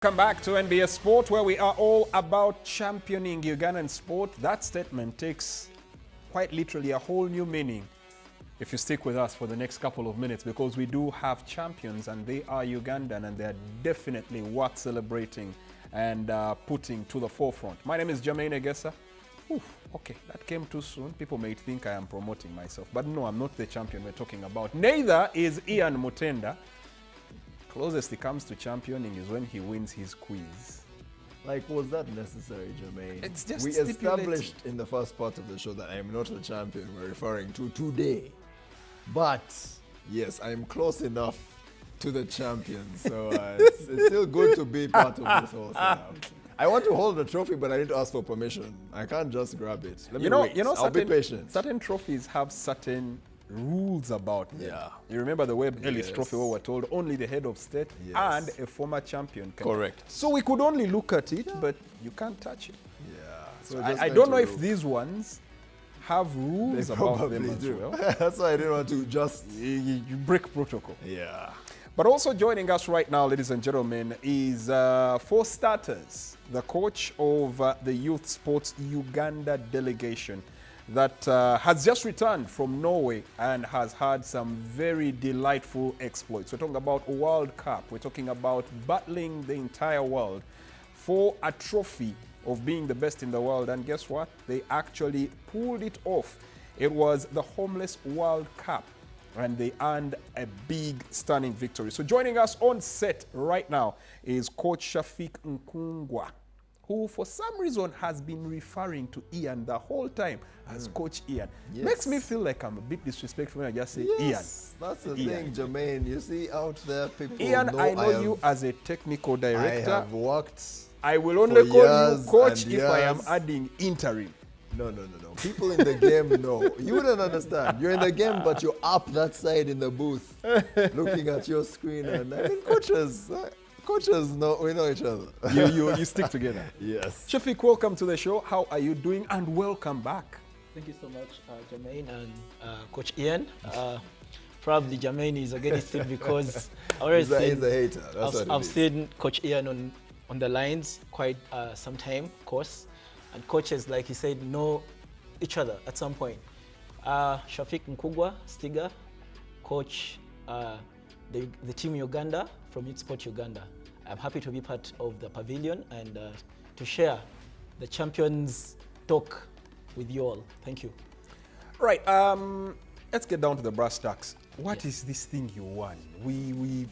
Welcome back to NBS Sport, where we are all about championing Ugandan sport. That statement takes quite literally a whole new meaning if you stick with us for the next couple of minutes, because we do have champions and they are Ugandan and they're definitely worth celebrating and putting to the forefront. My name is Jermaine Egesa. Okay, that came too soon. People may think I am promoting myself, but no, I'm not the champion we're talking about. Neither is Ian Mutenda. Closest he comes to championing is when he wins his quiz. Like, was that necessary, Jermaine? It's just we established in the first part of the show that I am not a champion we're referring to today. But, yes, I am close enough to the champion. So it's still good to be part of this whole setup. I want to hold the trophy, but I need to ask for permission. I can't just grab it. Let me wait. I'll be patient. Certain trophies have certain rules about them. Yeah. You remember the Webb Ellis Trophy where we're told only the head of state and a former champion can. Correct. So we could only look at it, but you can't touch it. Yeah. So I don't know if these ones have rules about them as well. That's why I didn't want to just... You break protocol. Yeah. But also joining us right now, ladies and gentlemen, is, for starters, the coach of the Youth Sports Uganda delegation that has just returned from Norway and has had some very delightful exploits. We're talking about a World Cup. We're talking about battling the entire world for a trophy of being the best in the world. And guess what? They actually pulled it off. It was the Homeless World Cup, and they earned a big, stunning victory. So joining us on set right now is Coach Shafic Nkugwa, who for some reason has been referring to Ian the whole time as Coach Ian. Yes. Makes me feel like I'm a bit disrespectful when I just say Ian. That's the thing, Jermaine. You see out there, people Ian, I know you as a technical director. I have worked. I will only call you Coach if I am years. adding interim. No. People in the game know. You wouldn't understand. You're in the game, but you're up that side in the booth, looking at your screen. And I mean, coaches know, we know each other. You stick together. Yes. Shafiq, welcome to the show. How are you doing? And welcome back. Thank you so much, Jermaine and Coach Ian. Probably Jermaine is against it because He's a hater. I've seen Coach Ian on the lines quite some time, of course. And coaches, like he said, know each other at some point. Shafiq Nkugwa, Stiga, coach the team Uganda from Youth Sport Uganda. I'm happy to be part of the pavilion and to share the champions talk with you all. Thank you. Right, let's get down to the brass tacks. What is this thing you won?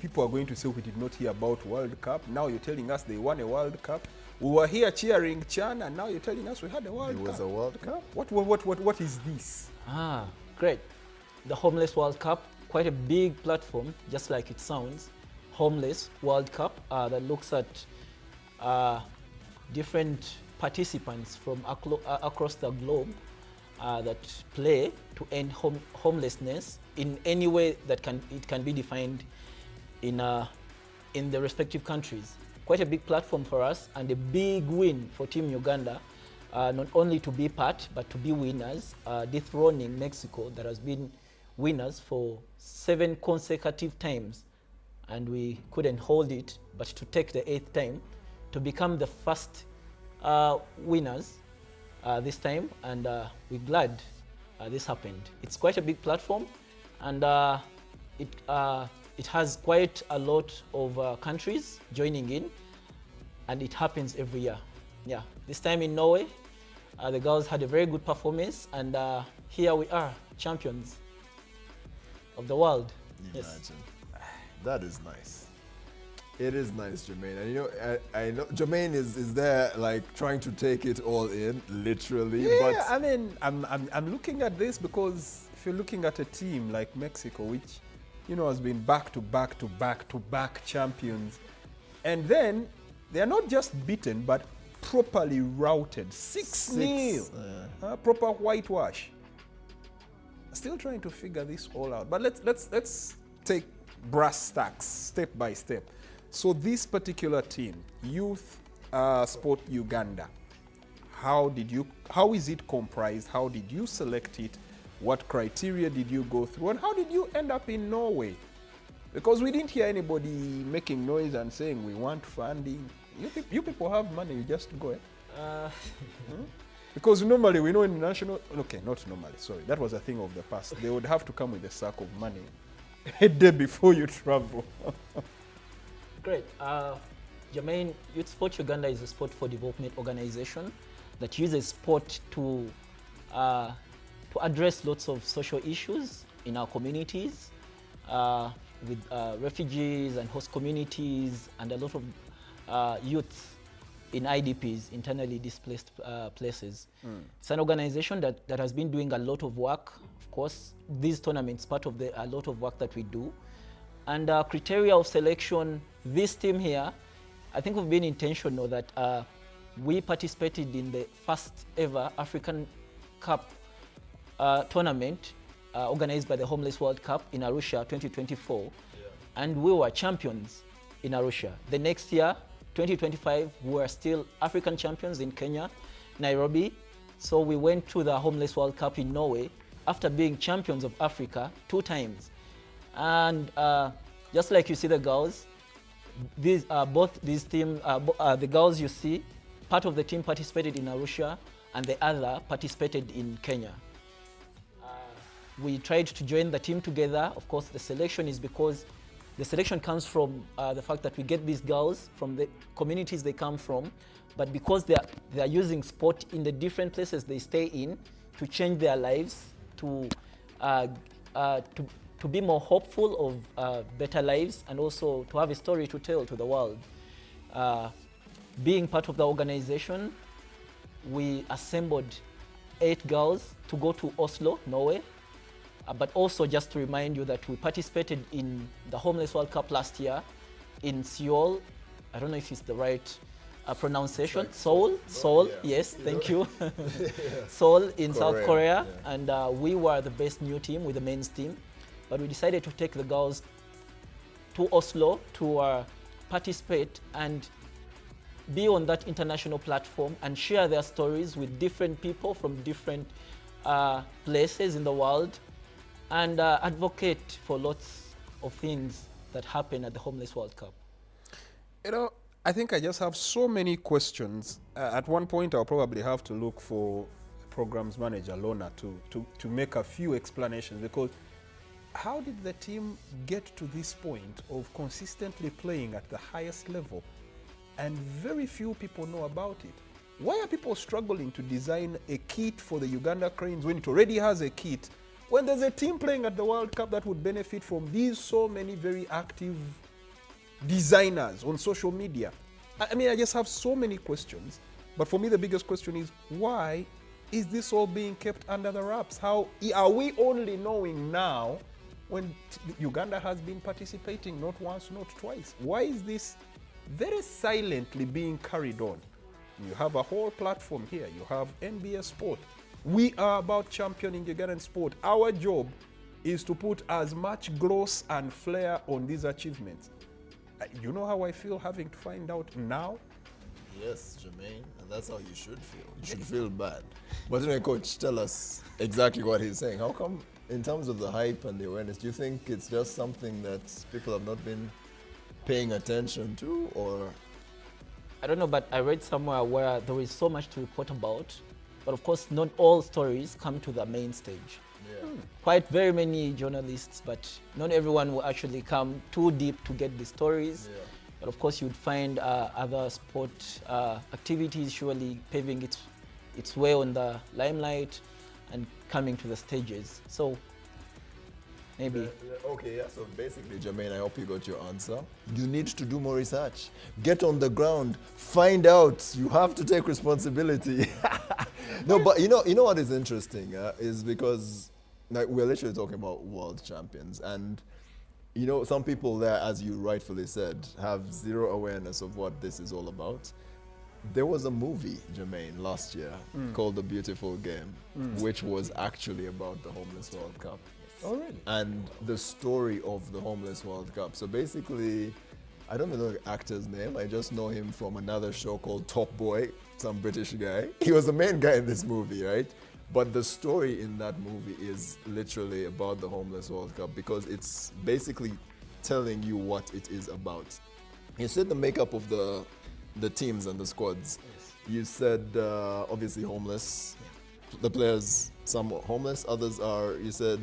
People are going to say we did not hear about World Cup. Now you're telling us they won a World Cup. We were here cheering Chan, and now you're telling us we had a World Cup. It was a World Cup? What is this? Great. The Homeless World Cup, quite a big platform, just like it sounds. Homeless World Cup that looks at different participants from across the globe that play to end homelessness in any way that it can be defined in the respective countries. Quite a big platform for us and a big win for Team Uganda, not only to be part but to be winners, dethroning Mexico that has been winners for 7 consecutive times, and we couldn't hold it, but to take the 8th time to become the first winners this time, and we're glad this happened. It's quite a big platform, and it has quite a lot of countries joining in, and it happens every year. Yeah, this time in Norway, the girls had a very good performance, and here we are, champions of the world. Imagine. That is nice. It is nice, Jermaine. And I know Jermaine is there like trying to take it all in, literally. Yeah, but I mean, I'm looking at this because if you're looking at a team like Mexico, which has been back to back champions, and then they are not just beaten but properly routed, 6-0, proper whitewash. Still trying to figure this all out, but let's take brass tacks step by step. So this particular team, Youth Sport Uganda, how is it comprised? How did you select it? What criteria did you go through? And how did you end up in Norway? Because we didn't hear anybody making noise and saying we want funding. You people have money, you just go ahead. Because normally we know in national, okay, not normally, sorry, that was a thing of the past. They would have to come with a sack of money a day before you travel. Great. Jermaine, Youth Sport Uganda is a sport for development organization that uses sport to address lots of social issues in our communities, with refugees and host communities and a lot of youth in IDPs, internally displaced places. It's an organization that has been doing a lot of work. Of course, these tournaments, part of a lot of work that we do. And criteria of selection, this team here, I think we've been intentional that we participated in the first ever African Cup tournament organized by the Homeless World Cup in Arusha 2024. And we were champions in Arusha. The next year, 2025, we were still African champions in Kenya, Nairobi. So we went to the Homeless World Cup in Norway after being champions of Africa 2 times. And just like you see the girls, both these teams, the girls you see, part of the team participated in Arusha and the other participated in Kenya. We tried to join the team together. Of course, the selection is because the selection comes from the fact that we get these girls from the communities they come from, but because they are using sport in the different places they stay in to change their lives, to be more hopeful of better lives, and also to have a story to tell to the world. Being part of the organization, we assembled 8 girls to go to Oslo, Norway. But also just to remind you that we participated in the Homeless World Cup last year in Seoul. I don't know if it's the right pronunciation. Like Seoul, yeah. Yes, thank you. Seoul in South Korea. Yeah. And we were the best new team with the men's team. But we decided to take the girls to Oslo to participate and be on that international platform and share their stories with different people from different places in the world, and advocate for lots of things that happen at the Homeless World Cup. You know, I think I just have so many questions. At one point, I'll probably have to look for programs manager, Lona, to make a few explanations, because how did the team get to this point of consistently playing at the highest level? And very few people know about it. Why are people struggling to design a kit for the Uganda Cranes when it already has a kit, when there's a team playing at the World Cup that would benefit from these so many very active designers on social media? I mean, I just have so many questions. But for me, the biggest question is, why is this all being kept under the wraps? How are we only knowing now when Uganda has been participating not once, not twice? Why is this very silently being carried on? You have a whole platform here. You have NBS Sport. We are about championing Ugandan sport. Our job is to put as much gloss and flair on these achievements. You know how I feel having to find out now? Yes, Jermaine, and that's how you should feel. You should feel bad. But anyway, Coach, tell us exactly what he's saying. How come, in terms of the hype and the awareness, do you think it's just something that people have not been paying attention to, or? I don't know, but I read somewhere where there is so much to report about, but of course not all stories come to the main stage. Yeah. Quite very many journalists, but not everyone will actually come too deep to get the stories. Yeah. But of course you'd find other sport activities surely paving its way on the limelight and coming to the stages. So maybe. Okay, yeah, so basically, Jermaine, I hope you got your answer. You need to do more research. Get on the ground. Find out. You have to take responsibility. No, but you know what is interesting is because we're literally talking about world champions. And, you know, some people there, as you rightfully said, have zero awareness of what this is all about. There was a movie, Jermaine, last year called The Beautiful Game, which was actually about the Homeless World Cup. Oh, really? And the story of the Homeless World Cup. So basically, I don't know the actor's name. I just know him from another show called Top Boy, some British guy. He was the main guy in this movie, right? But the story in that movie is literally about the Homeless World Cup, because it's basically telling you what it is about. You said the makeup of the teams and the squads. Yes. You said obviously homeless. The players, some are homeless, others are, you said,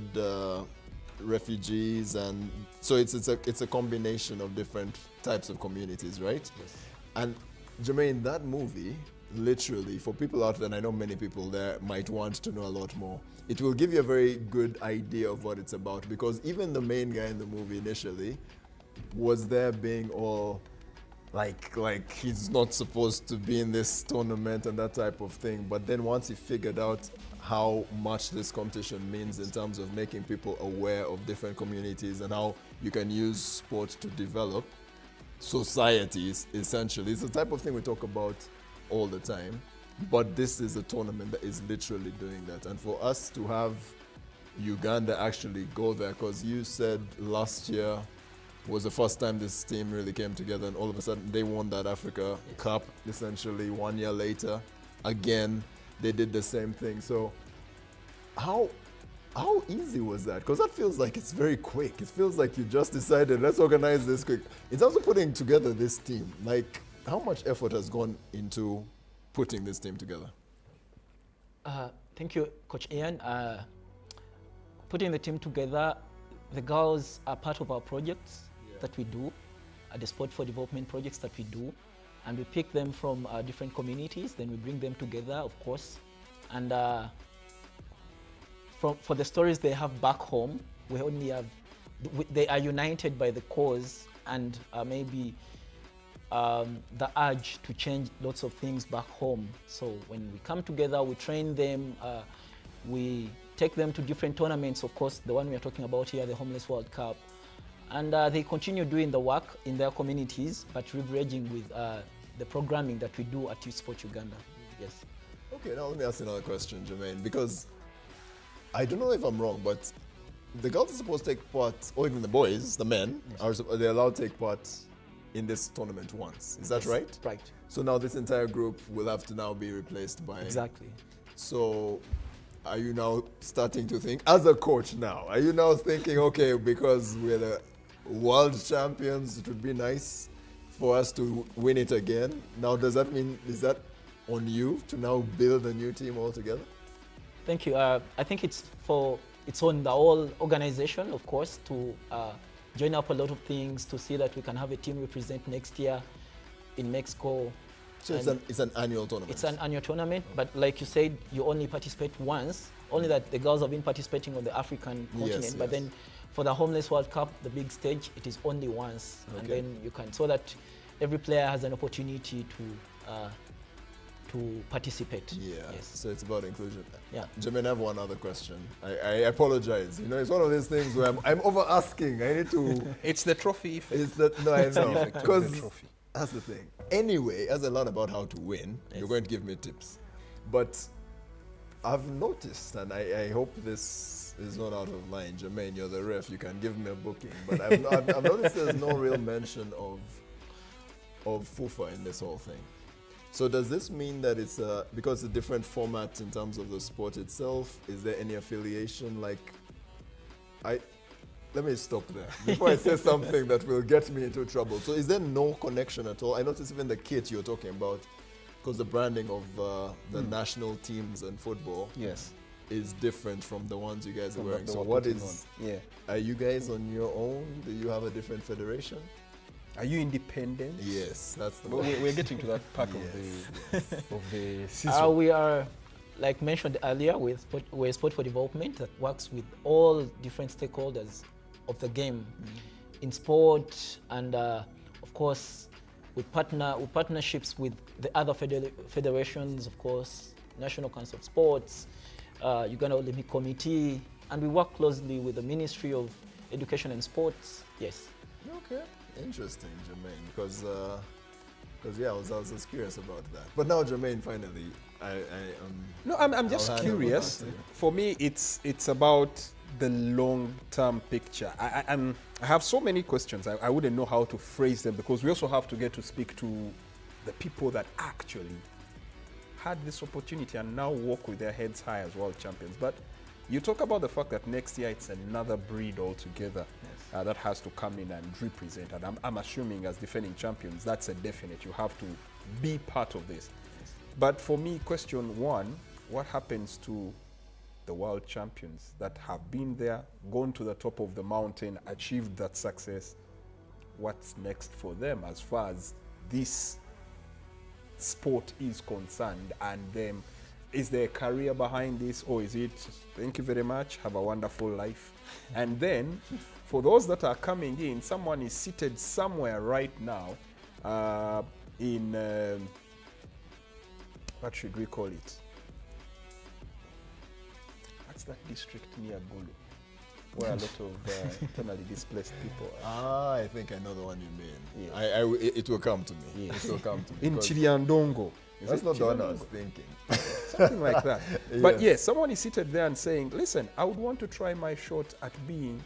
refugees, and so it's a combination of different types of communities, right? Yes. And Jermaine, that movie, literally, for people out there, and I know many people there might want to know a lot more, it will give you a very good idea of what it's about, because even the main guy in the movie initially was there being all like he's not supposed to be in this tournament and that type of thing. But then once he figured out how much this competition means in terms of making people aware of different communities and how you can use sport to develop societies, essentially. It's the type of thing we talk about all the time. But this is a tournament that is literally doing that. And for us to have Uganda actually go there, because you said last year was the first time this team really came together, and all of a sudden they won that Africa Cup, essentially 1 year later. Again, they did the same thing. So how easy was that? Because that feels like it's very quick. It feels like you just decided, let's organize this quick. In terms of putting together this team, like how much effort has gone into putting this team together? Thank you, Coach Ian. Putting the team together, the girls are part of our projects that we do, the Sport for Development projects that we do, and we pick them from different communities, then we bring them together, of course. And for the stories they have back home, we only have, they are united by the cause and maybe the urge to change lots of things back home. So when we come together, we train them, we take them to different tournaments, of course, the one we are talking about here, the Homeless World Cup. And they continue doing the work in their communities, but leveraging with the programming that we do at Youth Sport Uganda. Yes. Okay, now let me ask you another question, Jermaine, because I don't know if I'm wrong, but the girls are supposed to take part, or even the boys, the men, Yes. are they allowed to take part in this tournament once? Is that Yes, right? Right. So now this entire group will have to now be replaced by... Exactly. So are you now starting to think, as a coach now, are you now thinking, okay, because we're the world champions, it would be nice for us to win it again? Now, does that mean, is that on you to now build a new team altogether? Thank you. I think it's on the whole organization, of course, to join up a lot of things to see that we can have a team represent next year in Mexico. So it's an annual tournament? It's an annual tournament, but like you said, you only participate once. Only that the girls have been participating on the African continent, Yes, but yes. then for the Homeless World Cup, the big stage, it is only once. And Okay. then you can, so that every player has an opportunity to participate. Yeah, Yes. so it's about inclusion. Yeah. Jermaine, I have one other question. I apologize. You know, it's one of these things where I'm over asking. I need to... It's the trophy effect. Is that no? I know Effect of the because trophy. that's the thing. Anyway, as I learn about how to win, you're Yes. going to give me tips. But I've noticed, and I hope this is not out of line, Jermaine. You're the ref. You can give me a booking. But I've noticed there's no real mention of FUFA in this whole thing. So does this mean that it's because it's a different format in terms of the sport itself? Is there any affiliation? Let me stop there before I say something that will get me into trouble. So is there no connection at all? I noticed even the kit you're talking about, because the branding of the national teams and football Yes. is different from the ones you guys are From wearing. what they So were what putting is, on. Yeah. are you guys on your own? Do you have a different federation? Are you independent? Yes, that's the But one. we're getting to that part of the season. We are, like mentioned earlier, we're Sport for Development that works with all different stakeholders of the game in sport, and of course we partner with partnerships with the other federations, of course, National Council of Sports, Uganda Olympic Committee, and we work closely with the Ministry of Education and Sports. Yes. Okay, interesting, Jermaine, because yeah, I was just curious about that. But now, Jermaine, finally, No, I'm I'll just hand over curious. back to you. For me, it's about the long-term picture. I have so many questions. I wouldn't know how to phrase them, because we also have to get to speak to the people that actually had this opportunity and now walk with their heads high as world champions. But You talk about the fact that next year it's another breed altogether that has to come in and represent. And I'm assuming as defending champions, that's a definite. You have to be part of this. But for me, question one, what happens to the world champions that have been there, gone to the top of the mountain, achieved that success? What's next for them as far as this sport is concerned? And is there a career behind this, or is it, thank you very much, have a wonderful life? And then, for those that are coming in, someone is seated somewhere right now in, what should we call it? What's that district near Gulu, where a lot of internally displaced people are? I think I know the one you mean. Yes. It will come to me. Yes. It will come to me. In Chiliandongo. Is That's it not the one I Chiliandongo? was thinking. Something like that. But Yes. yes, someone is seated there and saying, listen, I would want to try my shot at being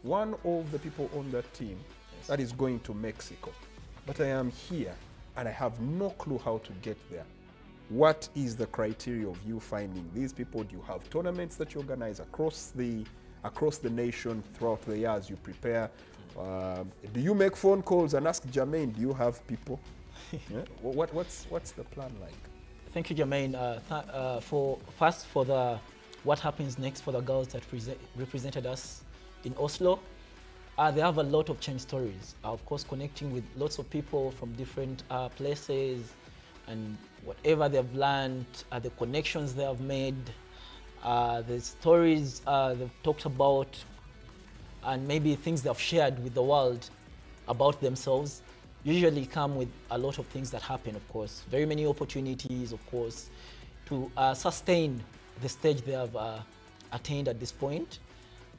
one of the people on that team that is going to Mexico. But I am here and I have no clue how to get there. What is the criteria of you finding these people? Do you have tournaments that you organize across the nation throughout the years you prepare? Do you make phone calls and ask Jermaine, do you have people? Yeah? What's the plan like? Thank you, Jermaine. For what happens next for the girls that represented us in Oslo. They have a lot of change stories. Of course, connecting with lots of people from different places, and whatever they've learned, the connections they have made, the stories they've talked about, and maybe things they've shared with the world about themselves, usually come with a lot of things that happen, of course. Very many opportunities, of course, to sustain the stage they have attained at this point.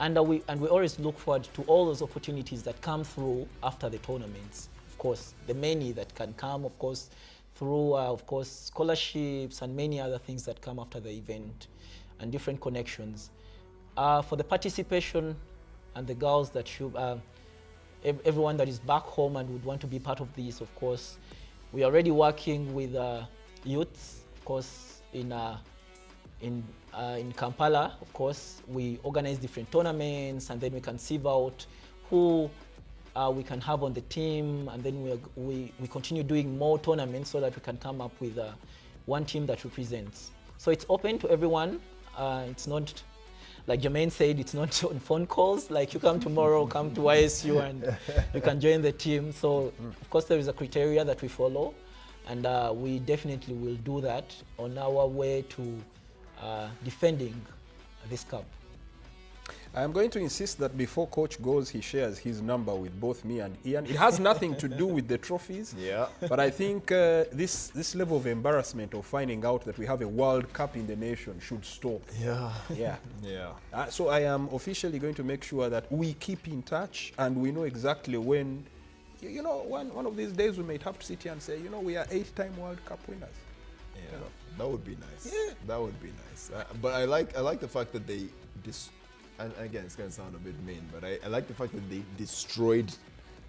And we always look forward to all those opportunities that come through after the tournaments. Of course, the many that can come, of course, through, of course, scholarships and many other things that come after the event, and different connections. For the participation and the girls that should, everyone that is back home and would want to be part of this, of course, we are already working with youths, of course, in Kampala. Of course, we organize different tournaments, and then we can sieve out who we can have on the team, and then we continue doing more tournaments so that we can come up with one team that represents. So it's open to everyone. It's not, like Jermaine said, it's not on phone calls, like you come tomorrow, come to YSU and you can join the team. So of course there is a criteria that we follow, and we definitely will do that on our way to defending this cup. I'm going to insist that before coach goes, he shares his number with both me and Ian. It has nothing to do with the trophies, Yeah. but I think this level of embarrassment of finding out that we have a World Cup in the nation should stop. Yeah. Yeah. Yeah. So I am officially going to make sure that we keep in touch and we know exactly when, you know, one of these days we might have to sit here and say, you know, we are 8-time World Cup winners. Yeah. That would be nice. Yeah. That would be nice. But I like the fact that they and again, it's going to sound a bit mean, but I like the fact that they destroyed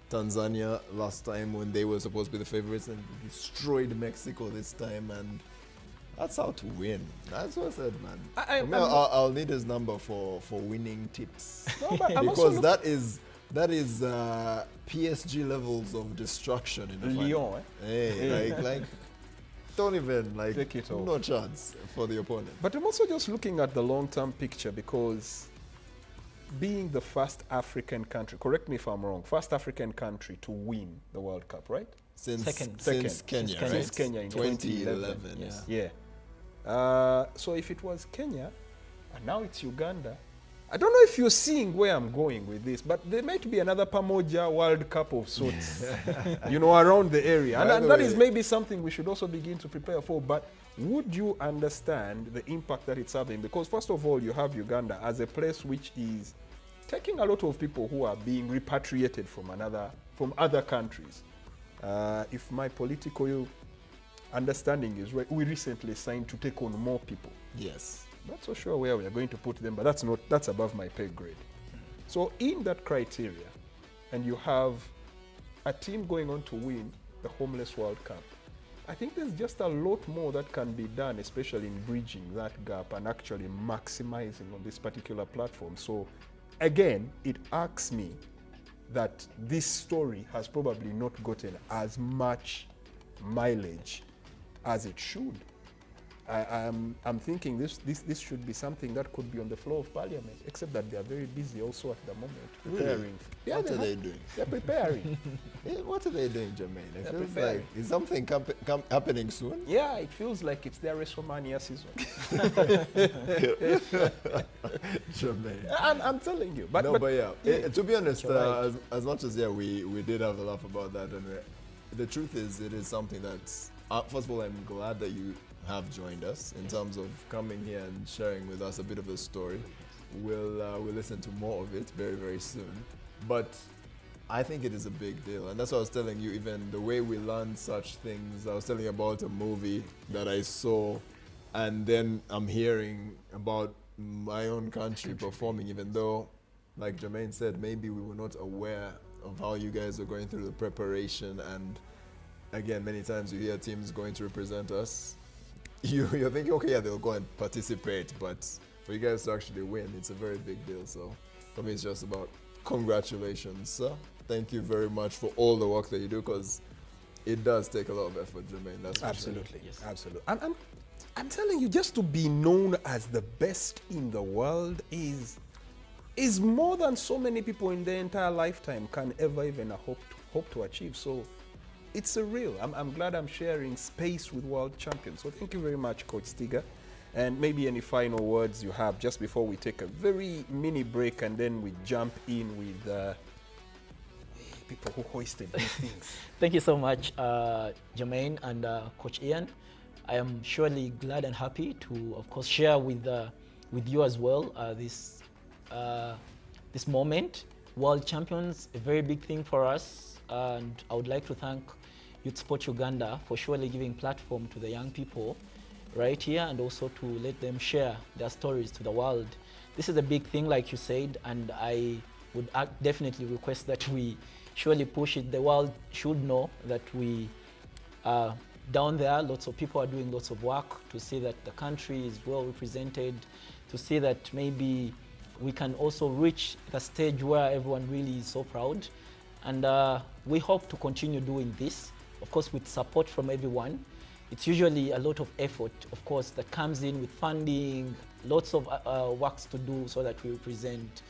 Tanzania last time when they were supposed to be the favorites, and destroyed Mexico this time, and that's how to win. That's what I said, man. I'll need his number for winning tips. No, but I'm because also that is PSG levels of destruction in the final. Lyon, Hey, like don't even Take it off. no chance for the opponent. But I'm also just looking at the long-term picture, because being the first African country, correct me if I'm wrong, first African country to win the World Cup, right? Since Second. Kenya, Since Kenya. right? Since Kenya in 2011. Yeah. Yeah. So if it was Kenya, and now it's Uganda, I don't know if you're seeing where I'm going with this, but there might be another Pamoja World Cup of sorts, you know, around the area. By And the that way- is maybe something we should also begin to prepare for. But would you understand the impact that it's having? Because first of all, you have Uganda as a place which is taking a lot of people who are being repatriated from other countries. If my political understanding is right, we recently signed to take on more people. Yes. Not so sure where we are going to put them, but that's above my pay grade. So in that criteria, and you have a team going on to win the Homeless World Cup, I think there's just a lot more that can be done, especially in bridging that gap and actually maximizing on this particular platform. So again, it asks me that this story has probably not gotten as much mileage as it should. I'm thinking this should be something that could be on the floor of Parliament, except that they are very busy also at the moment preparing. Really? Yeah, What are they doing? They're preparing. Yeah, what are they doing, Jermaine? It They're feels preparing. like, is something happening soon? Yeah, it feels like it's their WrestleMania season. Jermaine. I'm telling you. But Yeah, to be honest, You're right. as much as we did have a laugh about that, and the truth is, it is something that's. First of all, I'm glad that you have joined us in terms of coming here and sharing with us a bit of the story. We'll listen to more of it very, very soon. But I think it is a big deal, and that's what I was telling you. Even the way we learn such things, I was telling you about a movie that I saw, and then I'm hearing about my own country performing, even though, like Jermaine said, maybe we were not aware of how you guys are going through the preparation. And again, many times you hear teams going to represent us, you're thinking, okay, yeah, they'll go and participate, but for you guys to actually win, it's a very big deal. So for me, it's just about congratulations, sir. Thank you very much for all the work that you do, because it does take a lot of effort, Jermaine. That's for absolutely, Yes. absolutely. I'm telling you, just to be known as the best in the world is more than so many people in their entire lifetime can ever even hope to achieve. So it's a real. I'm glad I'm sharing space with world champions. So thank you very much, Coach Stiga. And maybe any final words you have just before we take a very mini break and then we jump in with people who hoisted these things. Thank you so much, Jermaine and Coach Ian. I am surely glad and happy to, of course, share with you as well this moment. World champions, a very big thing for us, and I would like to thank Youth Sport Uganda for surely giving platform to the young people right here, and also to let them share their stories to the world. This is a big thing, like you said, and I would definitely request that we surely push it. The world should know that we are down there. Lots of people are doing lots of work to see that the country is well represented, to see that maybe we can also reach the stage where everyone really is so proud. And we hope to continue doing this, of course, with support from everyone. It's usually a lot of effort, of course, that comes in with funding, lots of works to do so that we represent,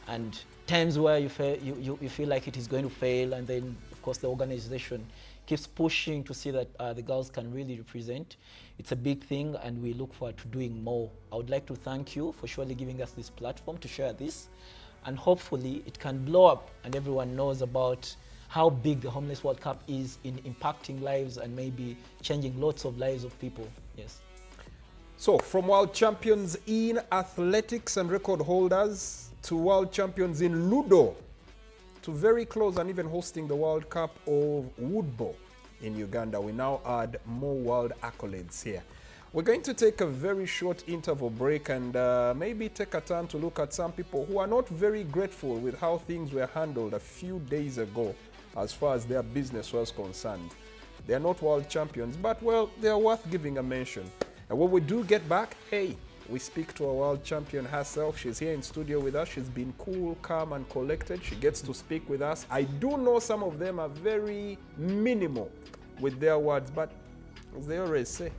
and times where you feel like it is going to fail, and then, of course, the organization keeps pushing to see that the girls can really represent. It's a big thing, and we look forward to doing more. I would like to thank you for surely giving us this platform to share this, and hopefully it can blow up and everyone knows about how big the Homeless World Cup is in impacting lives and maybe changing lots of lives of people. Yes. So from world champions in athletics and record holders to world champions in Ludo to very close and even hosting the World Cup of Woodball in Uganda, we now add more world accolades here. We're going to take a very short interval break and maybe take a turn to look at some people who are not very grateful with how things were handled a few days ago as far as their business was concerned. They are not world champions, but well, they are worth giving a mention. And when we do get back, hey, we speak to a world champion herself. She's here in studio with us. She's been cool, calm, and collected. She gets to speak with us. I do know some of them are very minimal with their words, but as they always say,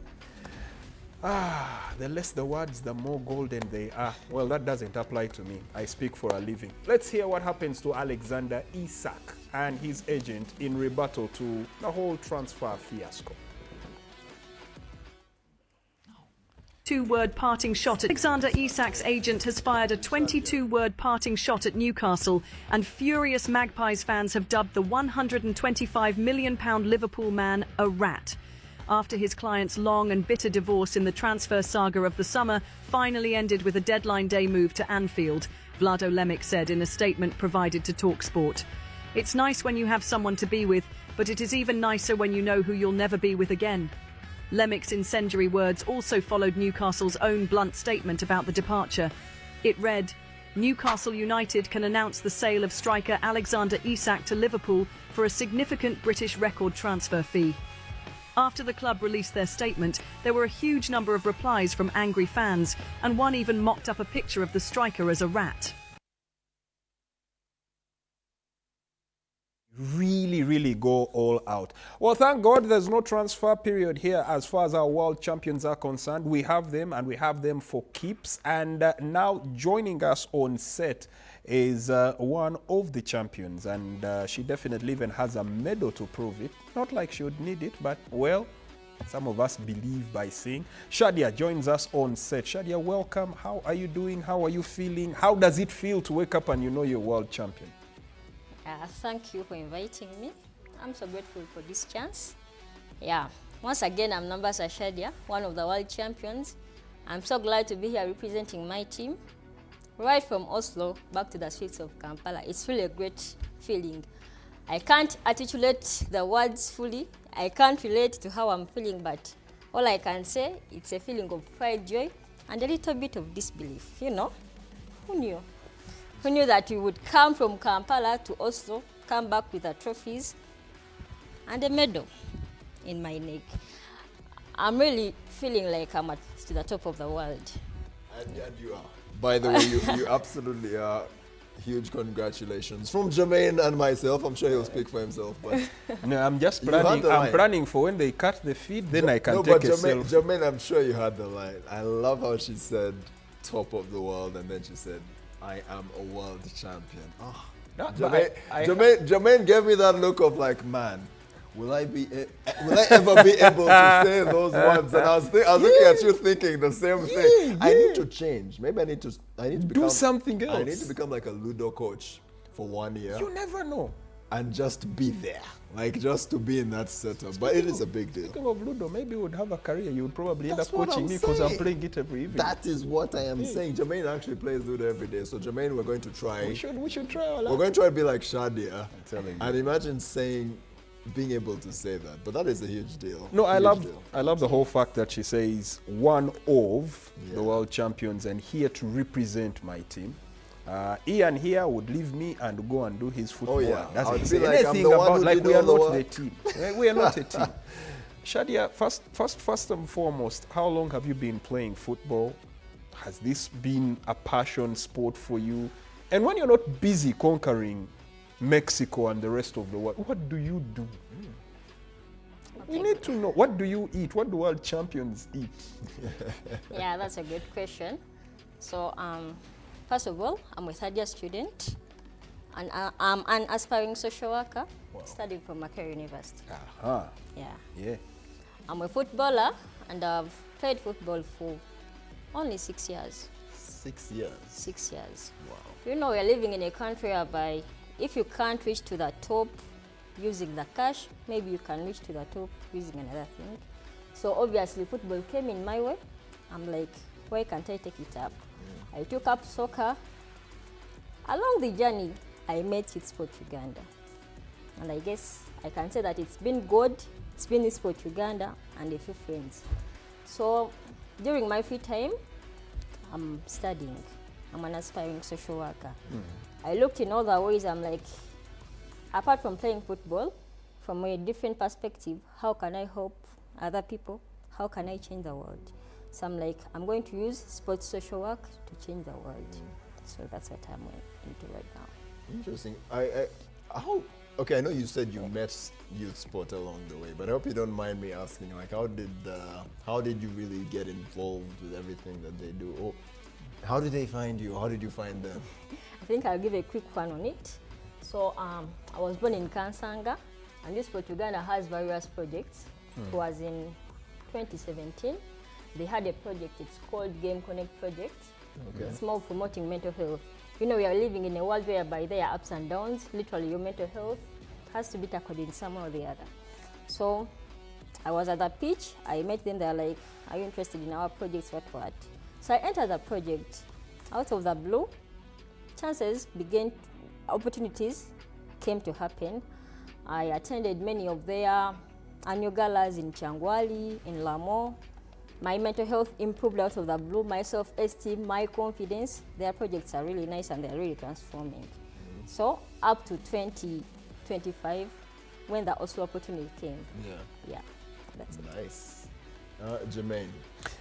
the less the words, the more golden they are. Well, that doesn't apply to me. I speak for a living. Let's hear what happens to Alexander Isak and his agent in rebuttal to the whole transfer fiasco. Two-word parting shot. Alexander Isak's agent has fired a 22-word parting shot at Newcastle, and furious Magpies fans have dubbed the £125 million Liverpool man a rat. After his client's long and bitter divorce in the transfer saga of the summer finally ended with a deadline day move to Anfield, Vlado Lemic said in a statement provided to TalkSport. "It's nice when you have someone to be with, but it is even nicer when you know who you'll never be with again." Lemic's incendiary words also followed Newcastle's own blunt statement about the departure. It read, "Newcastle United can announce the sale of striker Alexander Isak to Liverpool for a significant British record transfer fee." After the club released their statement, there were a huge number of replies from angry fans, and one even mocked up a picture of the striker as a rat. Really go all out. Well, thank God there's no transfer period here as far as our world champions are concerned. We have them, and we have them for keeps. And now joining us on set is one of the champions, and she definitely even has a medal to prove it. Not like she would need it, but well, some of us believe by seeing. Shadia joins us on set. Shadia, welcome. How are you doing? How are you feeling? How does it feel to wake up and you know you're world champion? Thank you for inviting me. I'm so grateful for this chance. Yeah, once again, I'm Nambasa Shadia, one of the world champions. I'm so glad to be here representing my team. Right from Oslo back to the streets of Kampala. It's really a great feeling. I can't articulate the words fully. I can't relate to how I'm feeling, but all I can say, it's a feeling of pride, joy, and a little bit of disbelief. You know, who knew? Who knew that we would come from Kampala to Oslo, come back with the trophies and a medal in my neck. I'm really feeling like I'm to the top of the world. And you are. By the way, you absolutely are. Huge congratulations from Jermaine and myself. I'm sure he'll speak for himself. But no, I'm just planning. I'm planning for when they cut the feed, then I can take a selfie. Jermaine, I'm sure you heard the line. I love how she said top of the world, and then she said, I am a world champion. Oh. No, Jermaine gave me that look of like, man, will I ever be able to say those words? And I was looking at you thinking the same thing. I need to change. Maybe I need to become, do something else. I need to become like a Ludo coach for 1 year. You never know. And just be there. Like just to be in that setup. But it is a big deal. Speaking of Ludo, maybe you would have a career. You would probably end up coaching me because I'm playing it every evening. That is what I am saying. Jermaine actually plays Ludo every day. So Jermaine, we're going to try. We should try all that. We're going to try to be like Shadia. I'm telling you. And imagine being able to say that. But that is a huge deal. No, I love the whole fact that she says one of the world champions and here to represent my team. Ian here would leave me and go and do his football. Oh yeah, doesn't say anything about like we are not the team. We are not a team. Shadia, first and foremost, how long have you been playing football? Has this been a passion sport for you? And when you're not busy conquering Mexico and the rest of the world, what do you do? We need to know, what do you eat? What do world champions eat? Yeah, that's a good question. So, first of all, I'm a third year student, and I'm an aspiring social worker studying from Macquarie University. Uh-huh. Yeah. I'm a footballer, and I've played football for only 6 years. 6 years? 6 years. Wow. You know, we're living in a country whereby if you can't reach to the top using the cash, maybe you can reach to the top using another thing. So obviously football came in my way. I'm like, why can't I take it up? I took up soccer. Along the journey, I met Youth Sport Uganda. And I guess I can say that it's been good. It's been Youth Sport Uganda and a few friends. So during my free time, I'm studying. I'm an aspiring social worker. I looked in all the ways. I'm like, apart from playing football, from a different perspective, how can I help other people? How can I change the world? So I'm like, I'm going to use sports social work to change the world. So that's what I'm into right now. Interesting. Okay, I know you said you met Youth Sport along the way, but I hope you don't mind me asking, like, how did you really get involved with everything that they do? Or how did they find you? How did you find them? I think I'll give a quick one on it. So I was born in Kansanga, and Youth Sport Uganda has various projects. It was in 2017. They had a project, it's called Game Connect Project. Okay. It's more promoting mental health. You know, we are living in a world whereby there are ups and downs. Literally, your mental health has to be tackled in some way or the other. So I was at the pitch, I met them, they're like, are you interested in our projects, what? So I entered the project. Out of the blue, opportunities came to happen. I attended many of their annual galas in Changwali, in Lamo. My mental health improved out of the blue, my self-esteem, my confidence. Their projects are really nice and they're really transforming. So up to 2025, when the Oslo opportunity came, That's it. Nice. Jermaine.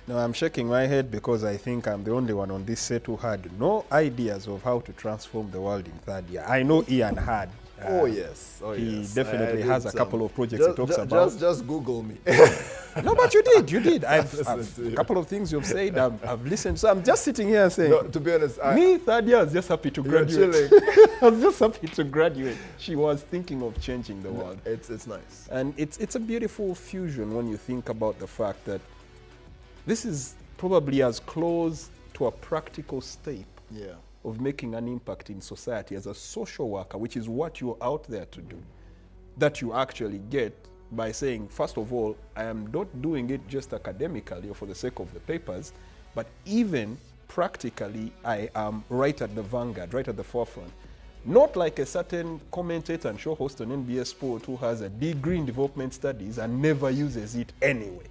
No, I'm shaking my head because I think I'm the only one on this set who had no ideas of how to transform the world in third year. I know Ian had. Oh yes. Oh He yes. definitely I has did a couple some- of projects he talks about. Just Google me. No, but you did. You did. Listen to A you. couple of things you've said, I've listened. So I'm just sitting here saying, No, to be honest, me, third year, I was just happy to you're graduate. chilling. I was just happy to graduate. She was thinking of changing the world. It's nice. And it's a beautiful fusion when you think about the fact that this is probably as close to a practical step Yeah. of making an impact in society as a social worker, which is what you're out there to do, that you actually get by saying, first of all, I am not doing it just academically or for the sake of the papers, but even practically, I am right at the vanguard, right at the forefront. Not like a certain commentator and show host on NBS Sport who has a degree in development studies and never uses it anyway.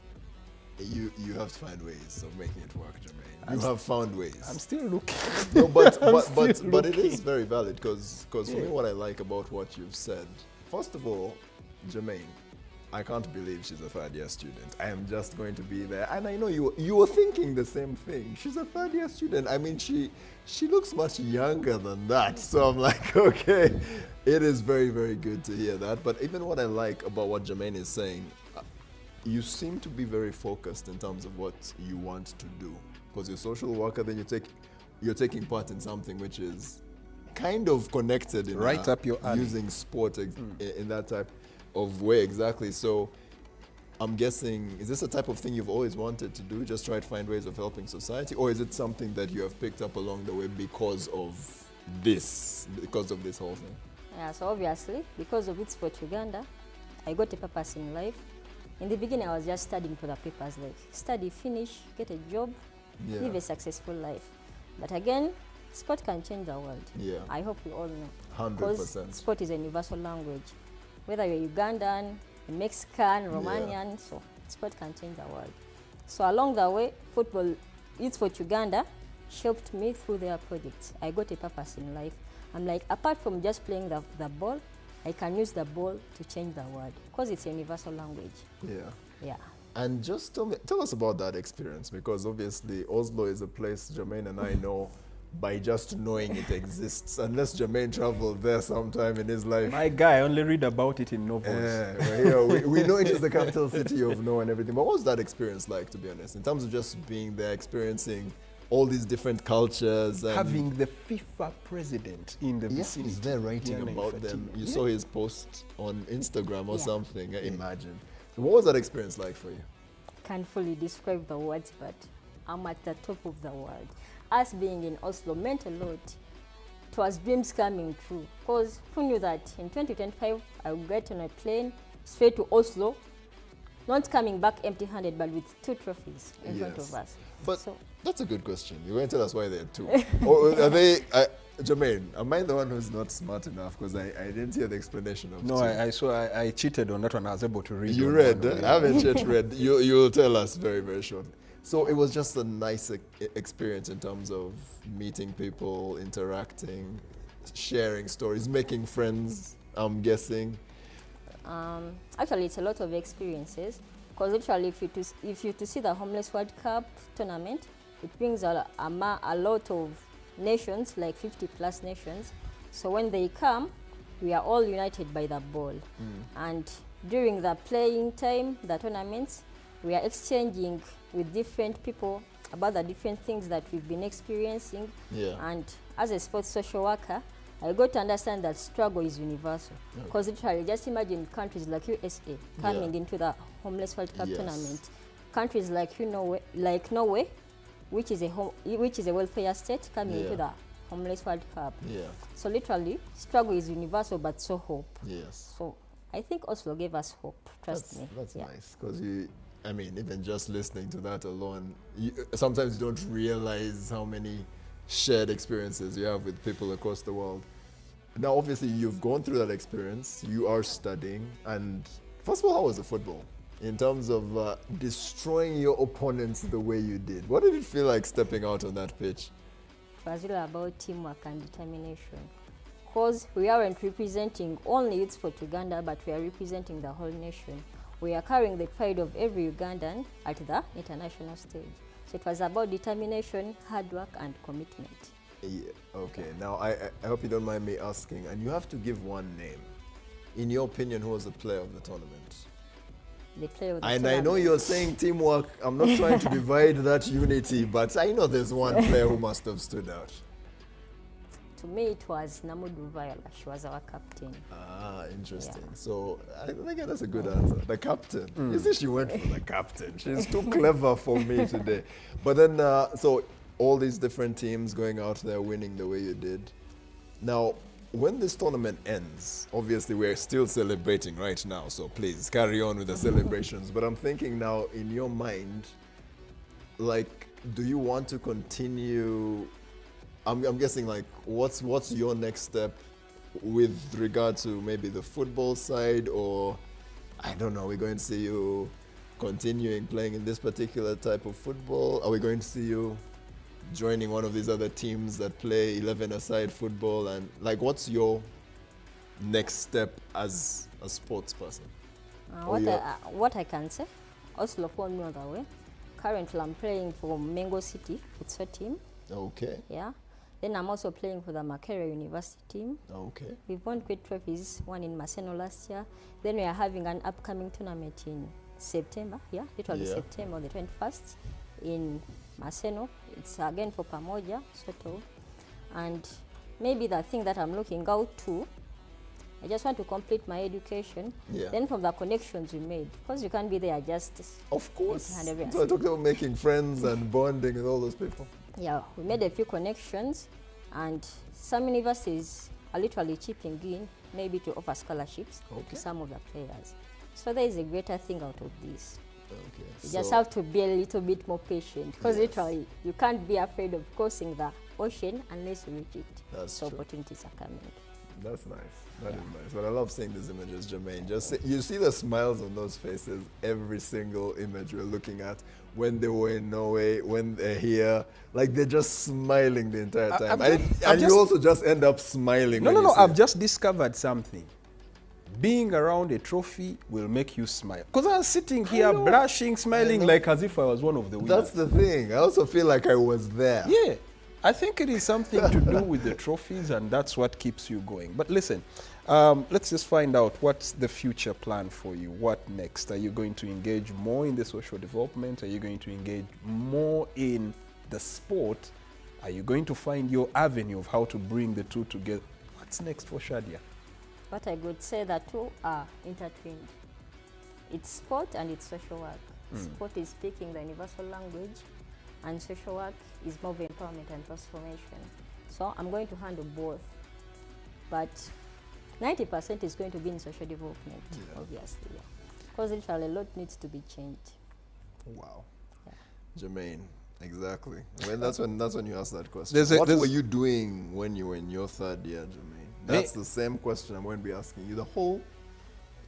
You have to find ways of making it work, Jermaine. You have found ways. I'm still looking. No, but still but it looking. is very valid because for me, Yeah. what I like about what you've said, first of all, Jermaine, I can't believe she's a third year student. I am just going to be there, and I know you were thinking the same thing. She's a third year student. I mean, she looks much younger than that. So I'm like, okay, it is very, very good to hear that. But even what I like about what Jermaine is saying, you seem to be very focused in terms of what you want to do. Because you're a social worker, then you're taking part in something which is kind of connected in Right up your alley. using sport in that type of way. Exactly. So I'm guessing, is this a type of thing you've always wanted to do? Just try to find ways of helping society? Or is it something that you have picked up along the way because of this whole thing? Yeah, so obviously, because of Youth Sport Uganda, I got a purpose in life. In the beginning, I was just studying for the papers, like study, finish, get a job, Yeah. live a successful life. But again, sport can change the world. Yeah. I hope we all know. 100%. Sport is a universal language. Whether you're Ugandan, a Mexican, Romanian, so sport can change the world. So along the way, Youth Sport Uganda helped me through their projects. I got a purpose in life. I'm like, apart from just playing the ball, I can use the ball to change the world because it's a universal language. Yeah. Yeah. And just tell us about that experience, because obviously Oslo is a place Jermaine and I know by just knowing it exists, unless Jermaine traveled there sometime in his life. My guy, I only read about it in novels. We know it is the capital city of no and everything. But what was that experience like, to be honest, in terms of just being there, experiencing all these different cultures? And Having the FIFA president in the yeah, vicinity. he's there writing Gianni about them. Infantino. You Yeah. saw his post on Instagram or Yeah. something. Imagine. So what was that experience like for you? Can't fully describe the words, but I'm at the top of the world. Us being in Oslo meant a lot. It was dreams coming true. Because who knew that in 2025 I would get on a plane straight to Oslo, not coming back empty-handed, but with 2 trophies in front Yes. of us. But So that's a good question. You're going to tell us why there are 2. Or are they, Jermaine, am I the one who's not smart enough? Because I didn't hear the explanation of No, 2. I cheated on that one. I was able to read. You on read, one of I haven't yet read. You'll tell us very, very shortly. So it was just a nice experience in terms of meeting people, interacting, sharing stories, making friends, I'm guessing. actually, it's a lot of experiences. Because literally, if you to see the Homeless World Cup tournament, it brings a lot of nations, like 50 plus nations. So when they come, we are all united by the ball. And during the playing time, the tournaments, we are exchanging with different people about the different things that we've been experiencing. Yeah. And as a sports social worker, I got to understand that struggle is universal. Because literally, just imagine countries like USA coming into the Homeless World Cup Yes. tournament. Countries like Norway, which is a welfare state, coming Yeah. into the Homeless World Cup. Yeah. So literally, struggle is universal, but so hope. Yes. So I think Oslo gave us hope. Trust me. That's Yeah. nice, because I mean, even just listening to that alone, sometimes you don't realize how many shared experiences you have with people across the world. Now, obviously, you've gone through that experience. You are studying, and first of all, how was the football? In terms of destroying your opponents the way you did, what did it feel like stepping out on that pitch? It was really about teamwork and determination. Because we aren't representing only Youth Sport Uganda, but we are representing the whole nation. we are carrying the pride of every Ugandan at the international stage. So it was about determination, hard work, and commitment. Yeah, okay. Now, I hope you don't mind me asking, and you have to give one name. In your opinion, who was the player of the tournament? The player of the And I know tournament. you're saying teamwork. I'm not trying to divide that unity, but I know there's one player who must have stood out. To me, it was Namudu Viola. She was our captain. Ah, interesting. Yeah. So I think that's a good answer. The captain. You see, she went for the captain. She's too clever for me today. But then, so all these different teams going out there winning the way you did. Now, when this tournament ends, obviously we're still celebrating right now. So please carry on with the celebrations. But I'm thinking now, in your mind, like, do you want to continue? I'm guessing, like, what's your next step with regard to maybe the football side, or I don't know, are we going to see you continuing playing in this particular type of football? Are we going to see you joining one of these other teams that play 11-a-side football? And like, what's your next step as a sports person? What I can say, Oslo phoned me on the way. Currently, I'm playing for Mengo City futsal team. Okay. Yeah. Then I'm also playing for the Makerere University team. Okay. We've won great trophies, one in Maseno last year. Then we are having an upcoming tournament in September. Yeah, it will be September on the 21st in Maseno. It's again for Pamoja, sort of. And maybe the thing that I'm looking out to, I just want to complete my education. Yeah. Then from the connections we made, because you can't be there just. Of course. So I talked about making friends and bonding with all those people. Yeah, we made a few connections, and some universities are literally chipping in, maybe to offer scholarships to some of the players. So there is a greater thing out of this. Okay. You just have to be a little bit more patient, because literally you can't be afraid of crossing the ocean unless you reach it. That's so true. opportunities are coming. That's nice. That is nice. But I love seeing these images, Jermaine. You see the smiles on those faces every single image we're looking at, when they were in Norway, when they're here. Like, they're just smiling the entire time. And you also just end up smiling. No. I've just discovered something. Being around a trophy will make you smile. Because I was sitting here blushing, smiling like as if I was one of the winners. That's the thing. I also feel like I was there. Yeah. I think it is something to do with the trophies, and that's what keeps you going. But listen, let's just find out what's the future plan for you. What next? Are you going to engage more in the social development? Are you going to engage more in the sport? Are you going to find your avenue of how to bring the two together? What's next for Shadia? What I would say, the two are intertwined. It's sport and it's social work. Sport is speaking the universal language, and social work is more of empowerment and transformation. So I'm going to handle both, but 90% is going to be in social development, obviously, because literally a lot needs to be changed. Wow. Yeah. Jermaine, exactly. That's when you ask that question. What were you doing when you were in your third year, Jermaine? That's the same question I'm going to be asking you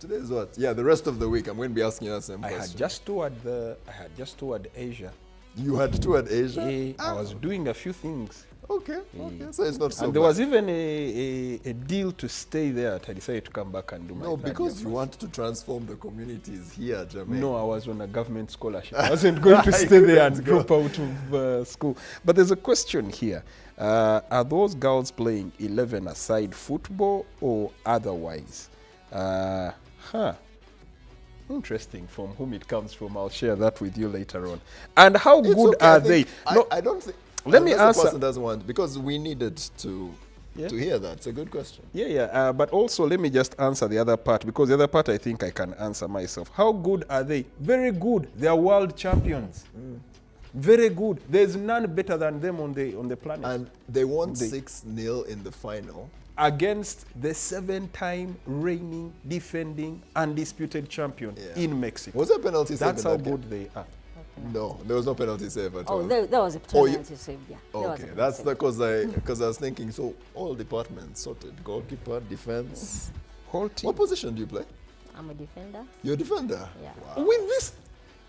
today is what? Yeah, the rest of the week I'm going to be asking you that same question. I had just toured Asia. You had toured Asia? Yeah, I was doing a few things. Okay. So it's not so And bad. there was even a deal to stay there. I decided to come back and do my No, third because year you want to transform the communities here, Jermaine. No, I was on a government scholarship. I wasn't going to stay there and drop out of school. But there's a question here. Are those girls playing 11-a-side football or otherwise? Interesting from whom it comes from. I'll share that with you later on. And how It's good okay, are I think- they? No, I don't think. Let me unless the answer. person doesn't want, because we needed to hear that. It's a good question. But also let me just answer the other part, because the other part I think I can answer myself. How good are they? Very good. They are world champions. Very good. There's none better than them on the planet. And they won 6-0 in the final. Against the 7-time reigning, defending, undisputed champion in Mexico. Was there a penalty save? That's in how that game? good they are. No, there was no penalty save at all. Oh, there was a penalty save, yeah. There was Okay, a penalty that's save. because I was thinking, so all departments sorted: goalkeeper, defense. Whole team. What position do you play? I'm a defender. You're a defender. Yeah. Wow. With this.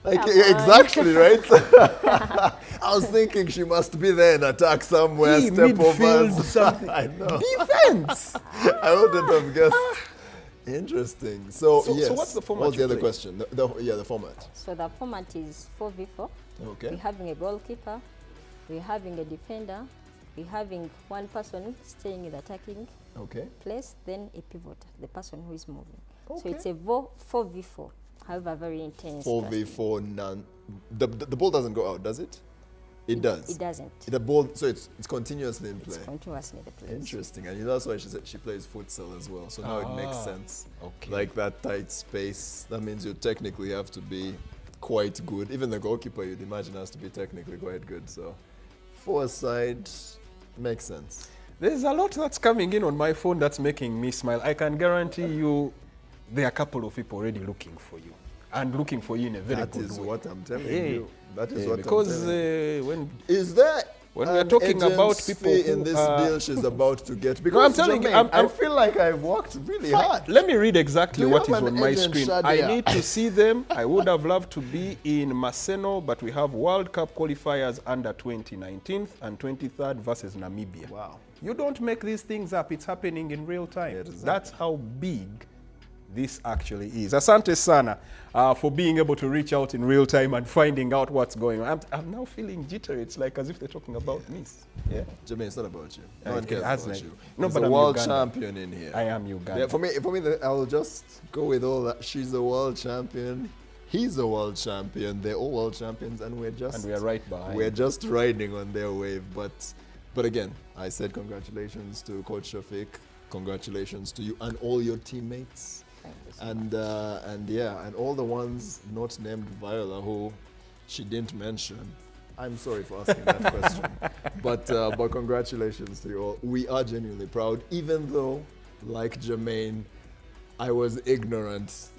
Like, Come on. exactly, right? I was thinking she must be there in attack somewhere, step midfield, overs. something. I know. Defense. I wouldn't have guessed. Interesting. So, yes. So what's the format? What's the you other play? question? The format. So the format is 4v4. Okay. We're having a goalkeeper, we're having a defender, we're having one person staying in the attacking Okay. place, then a pivot, the person who is moving. So Okay. it's a 4v4, however very intense. 4v4 none. The ball doesn't go out, does it? It does. It doesn't. The ball, so it's continuously in play. It's continuously the place. Interesting, and that's why she said she plays futsal as well. So now it makes sense. Okay. Like that tight space. That means you technically have to be quite good. Even the goalkeeper, you'd imagine, has to be technically quite good. So, four-side makes sense. There's a lot that's coming in on my phone that's making me smile. I can guarantee you there are a couple of people already looking for you. And looking for you in a very That good is way. what I'm telling Hey. you. That is Yeah, what because I'm telling you. when Is there when we are an talking about agent's people fee who in this are- deal she's about to get? Because I'm telling you, Jermaine, I'm- I feel like I've worked really hard. let me read exactly Do you what have is an on my agent, screen. Shadia? I need to see them. I would have loved to be in Maseno, but we have World Cup qualifiers under 2019th and 23rd versus Namibia. Wow. You don't make these things up. It's happening in real time. Exactly. That's how big this actually is. Asante sana for being able to reach out in real time and finding out what's going on. I'm now feeling jittery. It's like as if they're talking about me. Yeah. Jermaine, it's not about you. Yeah, No one it cares hasn't. about you. No, There's but a I'm world Uganda. champion in here. I am Uganda. Yeah, for me, I'll just go with all that. She's a world champion. He's a world champion. They're all world champions, and we're just And we are right behind. We're just riding on their wave. But again, I said congratulations to Coach Shafic. Congratulations to you and all your teammates. Thank you so much. And all the ones not named Viola who she didn't mention. I'm sorry for asking that question, but congratulations to you all. We are genuinely proud, even though, like Jermaine, I was ignorant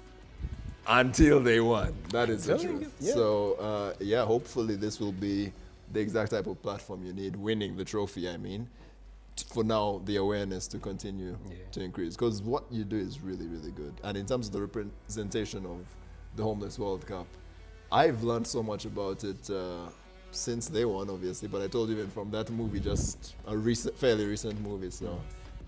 until they won. That is the Telling truth. you, yeah. So hopefully this will be the exact type of platform you need, winning the trophy. I mean, for now, the awareness to continue to increase, because what you do is really, really good. And in terms of the representation of the Homeless World Cup, I've learned so much about it since they won, obviously. But I told you even from that movie, just a fairly recent movie. So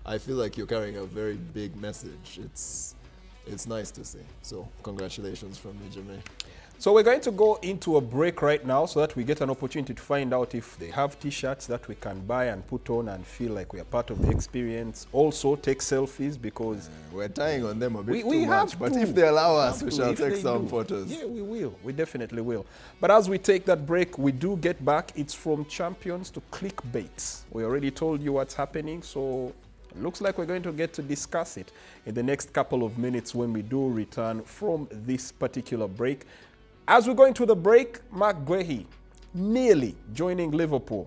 I feel like you're carrying a very big message. It's nice to see. So congratulations from me, Jermaine. So we're going to go into a break right now so that we get an opportunity to find out if they have t-shirts that we can buy and put on and feel like we are part of the experience. Also take selfies because We're tying on them a bit we too much, have but to. if they allow us, we Have to, shall if take they some do. photos. Yeah, we will. We definitely will. But as we take that break, we do get back. It's from champions to clickbait. We already told you what's happening, so it looks like we're going to get to discuss it in the next couple of minutes when we do return from this particular break. As we're going to the break, Mark Guehi nearly joining Liverpool